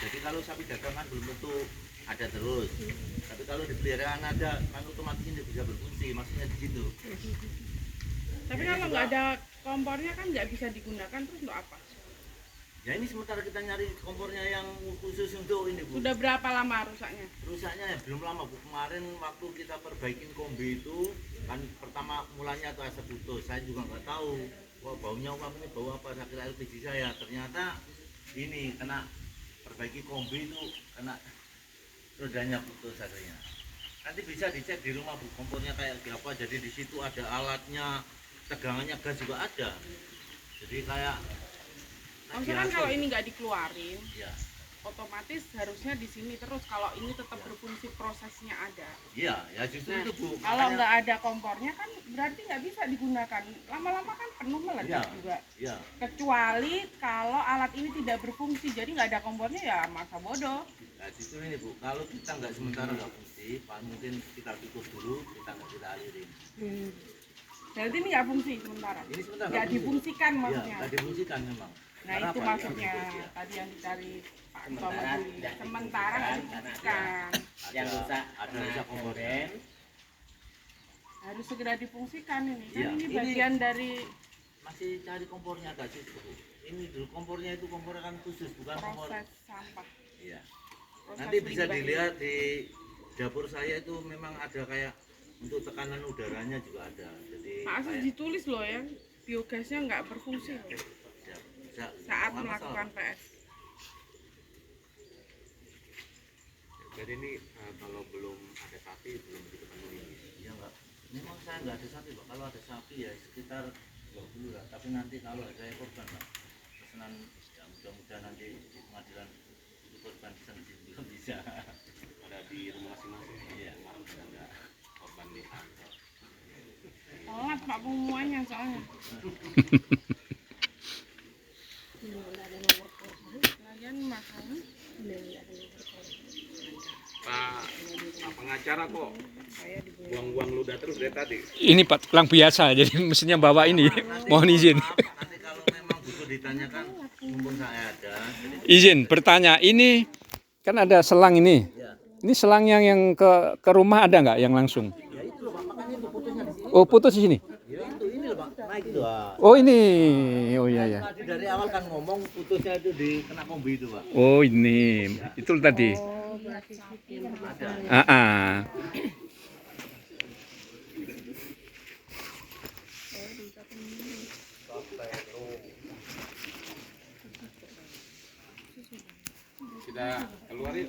Jadi kalau sapi dagang kan belum tentu ada terus. Tapi kalau di peliharaan ada, kan otomatis ini bisa berfungsi. Maksudnya di situ. Tapi Ini kalau juga- nggak ada kompornya kan nggak bisa digunakan, terus untuk apa? Ya ini sementara kita nyari kompornya yang khusus untuk ini Bu. Sudah berapa lama rusaknya? Rusaknya ya belum lama Bu. Kemarin waktu kita perbaikin kombi itu kan pertama mulanya tuh asap putus. Saya juga nggak tahu. Wah baunya ini bau apa? Saya kira LPG saya. Ternyata ini kena perbaiki kombi itu kena rodanya putus akhirnya. Nanti bisa dicek di rumah Bu kompornya kayak apa. Jadi di situ ada alatnya, tegangannya gas juga ada. Jadi kayak Maksudnya kan kalau ini nggak dikeluarin, ya. otomatis harusnya di sini terus. Kalau ini tetap berfungsi, prosesnya ada. Iya, ya justru Nah, itu Bu. kalau Makanya- nggak ada kompornya kan berarti nggak bisa digunakan. Lama-lama kan penuh meledak Iya. juga. Iya. Kecuali kalau alat ini tidak berfungsi, jadi nggak ada kompornya ya masa bodoh. Nah, justru ini Bu, kalau kita nggak sementara nggak fungsi, mungkin kita tutup dulu, kita alirin. Berarti ini nggak fungsi sementara. Ini sementara Nggak fungsi. difungsikan Iya, maksudnya. nggak difungsikan memang. Nah Karena itu apa? maksudnya Ya, tadi yang dicari Pak Sementara Tomadi. tidak Sementara nggak difungsikan. yang rusak ada karena rusak kompornya. kemarin Harus segera difungsikan ini. Kan Iya, ini ini- bagian dari Masih cari kompornya nggak sih Bu? Ini dulu kompornya itu kompor kan khusus, bukan kompor. proses sampah. Iya. Proses Nanti bisa limbah. dilihat di dapur saya itu memang ada kayak untuk tekanan udaranya juga ada. Jadi Pak Asus kayak- ditulis loh ya, biogasnya nggak berfungsi loh ya, bisa, saat nggak melakukan masalah. PS. Jadi ini kalau belum ada sapi belum diketahui. Iya enggak. Memang saya nggak ada sapi Pak. Kalau ada sapi ya sekitar 20 lah. Tapi nanti kalau saya korban Pak, pesanan ya mudah-mudahan nanti di pengadilan itu korban pesan belum bisa. Ada di rumah masing-masing. Iya. Kemarin sudah ada korban di kantor. Telat Pak pengumumannya soalnya. Lagian mahal. Pak pengacara kok Saya dibuat. buang-buang ludah terus dari tadi. Ini Pak pelang biasa, jadi mestinya bawa ini. Mohon izin. Maaf, nanti kalau memang butuh ditanyakan, mumpung saya ada. Jadi, Izin bertanya, ini kan ada selang ini. ya. Ini selang yang ke rumah ada nggak yang langsung? Ya itu loh Pak, makanya itu putusnya di sini. Oh putus di sini. Ya itu ini loh Pak, naik itu Pak. Oh ini, oh iya ya. Tadi dari awal kan ngomong putusnya itu di kena kombi itu Pak. Oh ini, itu tadi. Oh, berarti sapi yang Ada. Ah, ah. Kita keluarin.